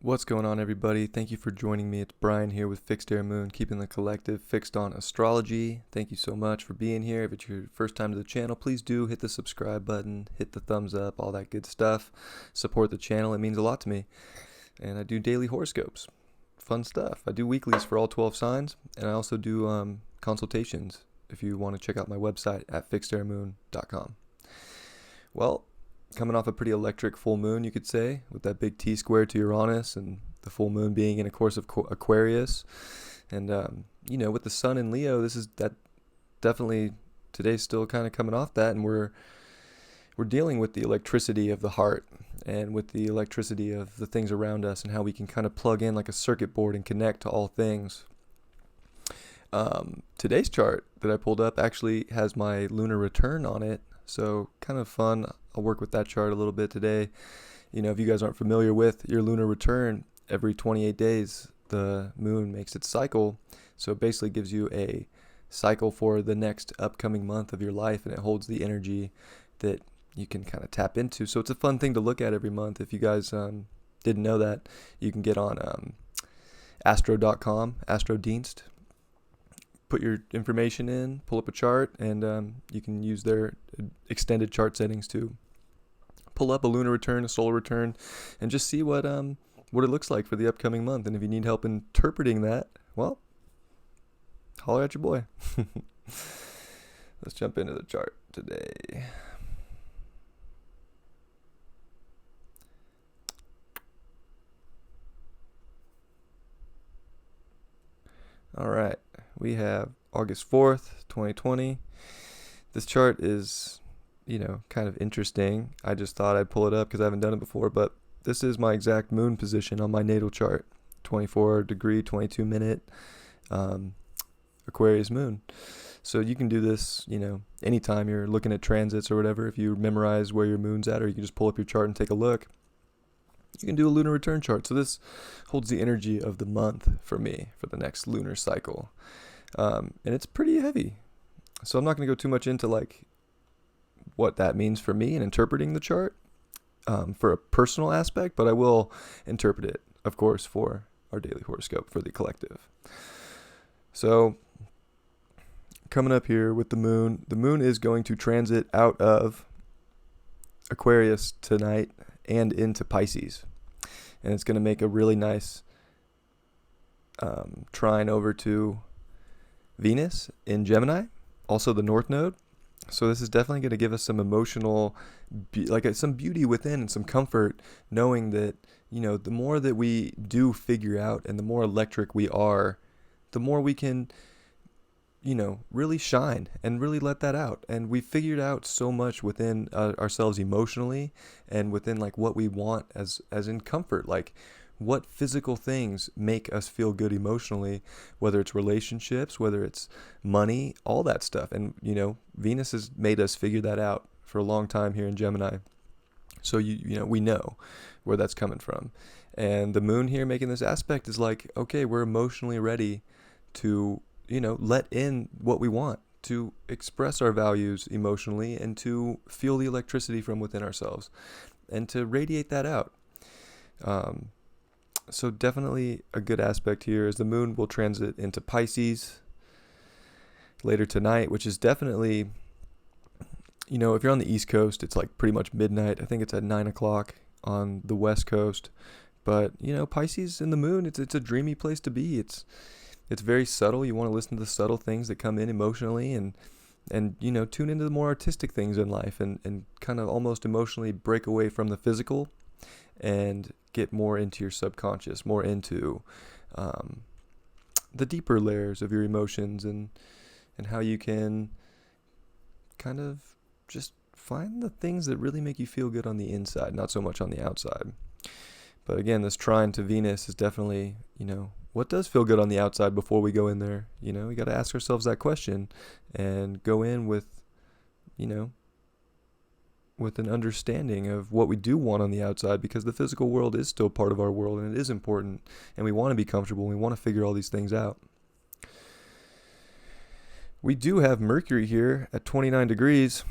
What's going on, everybody? Thank you for joining me. It's Brian here with Fixed Air Moon, keeping the collective fixed on astrology. Thank you so much for being here. If it's your first time to the channel, please do hit the subscribe button, hit the thumbs up, all that good stuff. Support the channel. It means a lot to me. And I do daily horoscopes. Fun stuff. I do weeklies for all 12 signs, and I also do consultations if you want to check out my website at fixedairmoon.com. Well, coming off a pretty electric full moon, you could say, with that big T square to Uranus and the full moon being in a course of Aquarius. And, with the sun in Leo, that definitely today's still kind of coming off that. And we're dealing with the electricity of the heart and with the electricity of the things around us and how we can kind of plug in like a circuit board and connect to all things. Today's chart that I pulled up actually has my lunar return on it. So kind of fun. I'll work with that chart a little bit today. If you guys aren't familiar with your lunar return, every 28 days, the moon makes its cycle. So it basically gives you a cycle for the next upcoming month of your life, and it holds the energy that you can kind of tap into. So it's a fun thing to look at every month. If you guys didn't know that, you can get on astro.com, Astrodienst. Put your information in, pull up a chart, and you can use their extended chart settings to pull up a lunar return, a solar return, and just see what it looks like for the upcoming month. And if you need help interpreting that, well, holler at your boy. Let's jump into the chart today. All right, we have August 4th, 2020. This chart is, kind of interesting. I just thought I'd pull it up because I haven't done it before, but this is my exact moon position on my natal chart, 24 degree, 22 minute Aquarius moon. So you can do this, anytime you're looking at transits or whatever. If you memorize where your moon's at, or you can just pull up your chart and take a look. You can do a lunar return chart. So this holds the energy of the month for me for the next lunar cycle. And it's pretty heavy. So I'm not going to go too much into what that means for me in interpreting the chart for a personal aspect, but I will interpret it, of course, for our daily horoscope for the collective. So coming up here with the moon is going to transit out of Aquarius tonight and into Pisces, and it's going to make a really nice trine over to Venus in Gemini, also the North Node. So this is definitely going to give us some emotional, some beauty within and some comfort, knowing that, the more that we do figure out and the more electric we are, the more we can, really shine and really let that out. And we figured out so much within ourselves emotionally and within what we want as in comfort, what physical things make us feel good emotionally, whether it's relationships, whether it's money, all that stuff. And, Venus has made us figure that out for a long time here in Gemini. So, we know where that's coming from. And the moon here making this aspect is okay, we're emotionally ready to, let in what we want, to express our values emotionally and to feel the electricity from within ourselves and to radiate that out. So definitely a good aspect here is the moon will transit into Pisces later tonight, which is definitely, if you're on the East Coast, it's pretty much midnight. I think it's at 9 o'clock on the West Coast. But, Pisces and the moon, it's a dreamy place to be. It's very subtle. You want to listen to the subtle things that come in emotionally and tune into the more artistic things in life and kind of almost emotionally break away from the physical and get more into your subconscious, more into the deeper layers of your emotions and how you can kind of just find the things that really make you feel good on the inside, not so much on the outside. But again, this trine to Venus is definitely, what does feel good on the outside before we go in there? We got to ask ourselves that question and go in with, with an understanding of what we do want on the outside, because the physical world is still part of our world and it is important and we want to be comfortable and we want to figure all these things out. We do have Mercury here at 29 degrees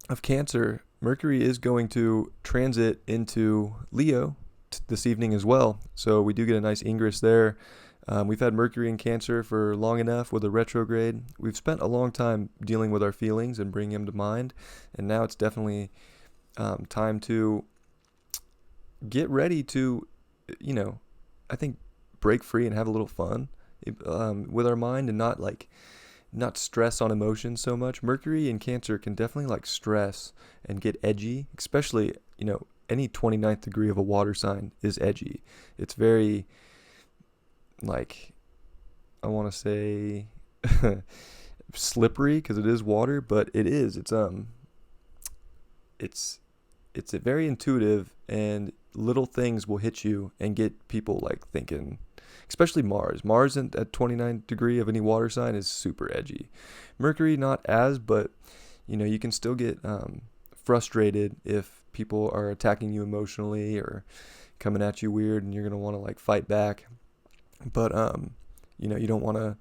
of Cancer. Mercury is going to transit into Leo this evening as well. So we do get a nice ingress there. We've had Mercury in Cancer for long enough with a retrograde. We've spent a long time dealing with our feelings and bringing them to mind. And now it's definitely time to get ready to, I think break free and have a little fun with our mind, and not stress on emotions so much. Mercury in Cancer can definitely stress and get edgy, especially, any 29th degree of a water sign is edgy. It's very, I want to say slippery because it is water, but it's very intuitive, and little things will hit you and get people thinking. Especially Mars at 29 degree of any water sign is super edgy. Mercury not as, but you can still get frustrated if people are attacking you emotionally or coming at you weird, and you're gonna want to fight back. But you don't want to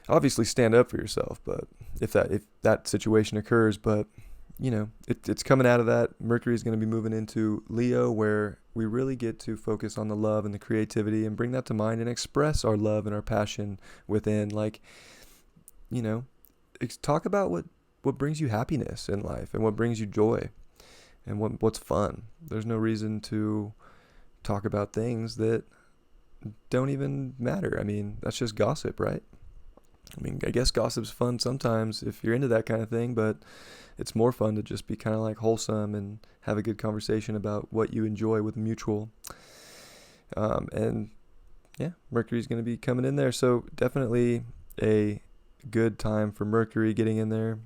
obviously stand up for yourself. But if that situation occurs, but it's coming out of that. Mercury is going to be moving into Leo, where we really get to focus on the love and the creativity and bring that to mind and express our love and our passion within. Talk about what brings you happiness in life and what brings you joy and what's fun. There's no reason to talk about things that don't even matter. I mean, that's just gossip, right? I mean, I guess gossip's fun sometimes if you're into that kind of thing, but it's more fun to just be kind of wholesome and have a good conversation about what you enjoy with mutual. And yeah, Mercury's going to be coming in there. So definitely a good time for Mercury getting in there.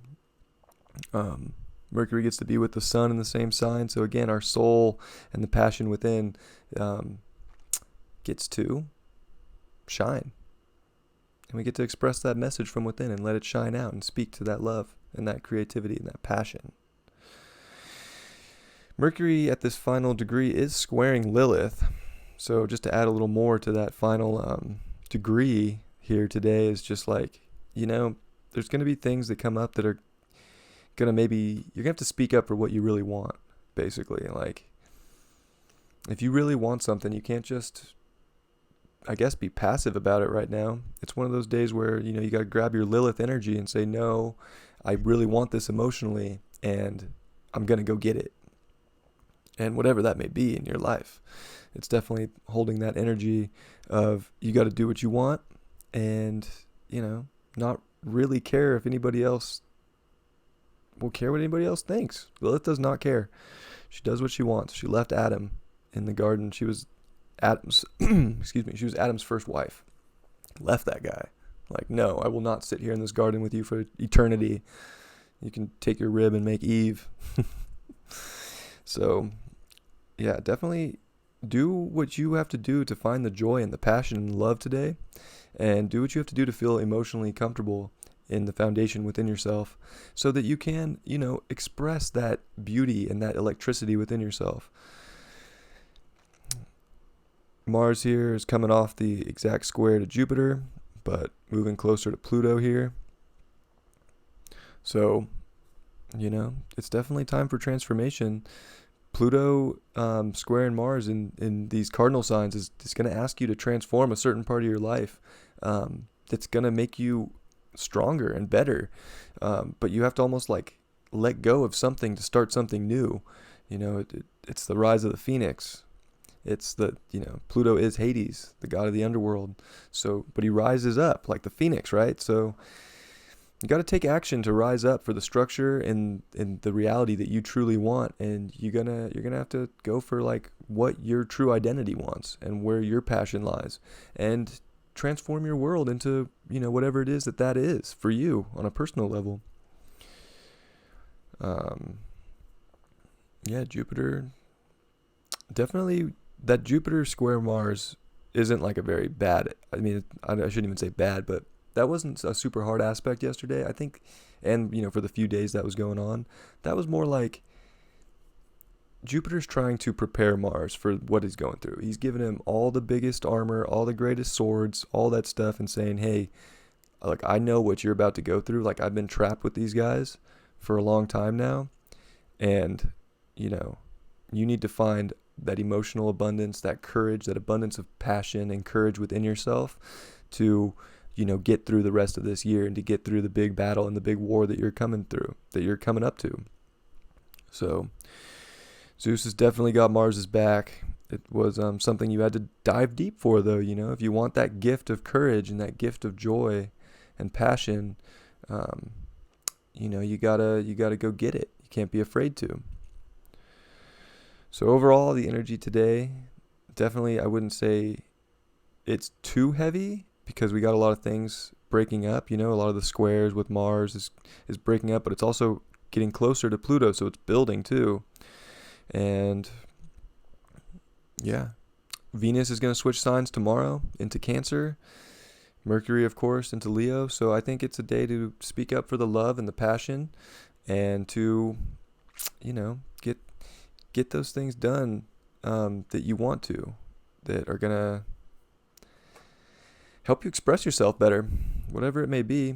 Mercury gets to be with the sun in the same sign. So again, our soul and the passion within gets to shine. And we get to express that message from within and let it shine out and speak to that love and that creativity and that passion. Mercury at this final degree is squaring Lilith. So just to add a little more to that final degree here today is just there's going to be things that come up that are going to you're going to have to speak up for what you really want, basically. If you really want something, you can't just be passive about it right now. It's one of those days where, you got to grab your Lilith energy and say, no, I really want this emotionally, and I'm going to go get it. And whatever that may be in your life, it's definitely holding that energy of you got to do what you want and, not really care if anybody else will care what anybody else thinks. Lilith does not care. She does what she wants. She left Adam in the garden. She was Adam's she was Adam's first wife. Left that guy. No, I will not sit here in this garden with you for eternity. You can take your rib and make Eve. So yeah, definitely do what you have to do to find the joy and the passion and love today, and do what you have to do to feel emotionally comfortable in the foundation within yourself, so that you can express that beauty and that electricity within yourself. Mars here is coming off the exact square to Jupiter, but moving closer to Pluto here. So, it's definitely time for transformation. Pluto squaring Mars in these cardinal signs is going to ask you to transform a certain part of your life. That's going to make you stronger and better. But you have to almost let go of something to start something new. It's the rise of the phoenix. It's Pluto is Hades, the god of the underworld. So, but he rises up like the phoenix, right? So you got to take action to rise up for the structure and the reality that you truly want. And you're gonna have to go for what your true identity wants and where your passion lies, and transform your world into, whatever it is that is for you on a personal level. Yeah, Jupiter. Definitely that Jupiter square Mars isn't a very bad, I shouldn't even say bad, but that wasn't a super hard aspect yesterday, I think. And, for the few days that was going on, that was more Jupiter's trying to prepare Mars for what he's going through. He's giving him all the biggest armor, all the greatest swords, all that stuff, and saying, hey, I know what you're about to go through. I've been trapped with these guys for a long time now, and, you need to find that emotional abundance, that courage, that abundance of passion and courage within yourself to, get through the rest of this year and to get through the big battle and the big war that you're coming up to. So Zeus has definitely got Mars's back. It was something you had to dive deep for, though. If you want that gift of courage and that gift of joy and passion, you gotta go get it. You can't be afraid to. So overall, the energy today, definitely, I wouldn't say it's too heavy, because we got a lot of things breaking up. A lot of the squares with Mars is breaking up, but it's also getting closer to Pluto, so it's building too. And yeah, Venus is going to switch signs tomorrow into Cancer. Mercury, of course, into Leo. So I think it's a day to speak up for the love and the passion, and to, get those things done that you want to, that are going to help you express yourself better, whatever it may be.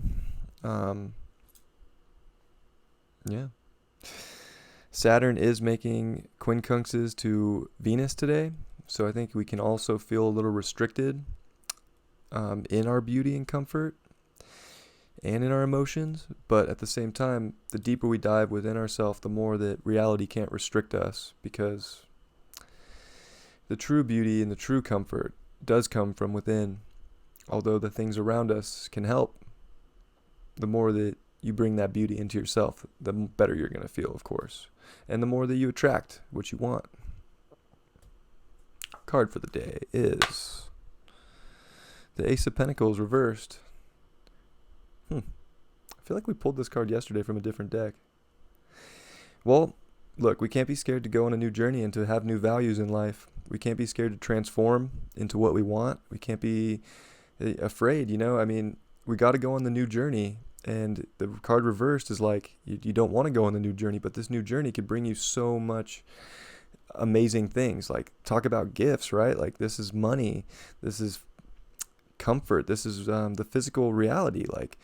Yeah. Saturn is making quincunxes to Venus today, so I think we can also feel a little restricted in our beauty and comfort and in our emotions, but at the same time, the deeper we dive within ourselves, the more that reality can't restrict us, because the true beauty and the true comfort does come from within. Although the things around us can help, the more that you bring that beauty into yourself, the better you're going to feel, of course. And the more that you attract what you want. Card for the day is the Ace of Pentacles reversed. I feel like we pulled this card yesterday from a different deck. Well, look, we can't be scared to go on a new journey and to have new values in life. We can't be scared to transform into what we want. We can't be afraid, we got to go on the new journey. And the card reversed is like, you don't want to go on the new journey, but this new journey could bring you so much amazing things. Like, talk about gifts, right? Like, this is money, this is comfort, this is the physical reality. Like,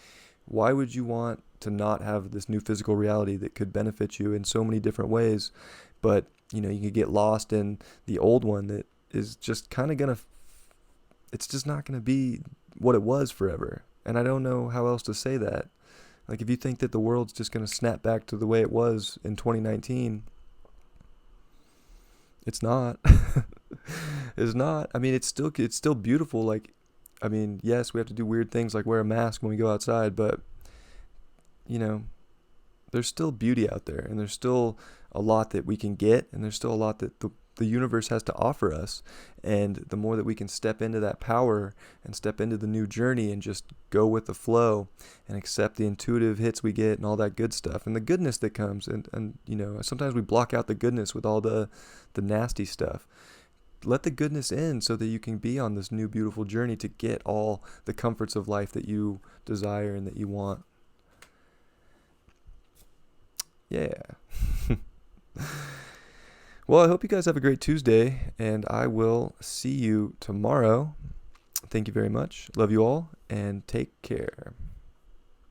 why would you want to not have this new physical reality that could benefit you in so many different ways? But you could get lost in the old one that is just kind of it's just not gonna be what it was forever. And I don't know how else to say that. Like, if you think that the world's just going to snap back to the way it was in 2019, it's not. It's not. It's still beautiful. Like, yes, we have to do weird things like wear a mask when we go outside, but, there's still beauty out there, and there's still a lot that we can get, and there's still a lot that the universe has to offer us. And the more that we can step into that power and step into the new journey and just go with the flow and accept the intuitive hits we get and all that good stuff and the goodness that comes, and sometimes we block out the goodness with all the nasty stuff. Let the goodness in so that you can be on this new beautiful journey to get all the comforts of life that you desire and that you want. Yeah. Well, I hope you guys have a great Tuesday, and I will see you tomorrow. Thank you very much. Love you all, and take care.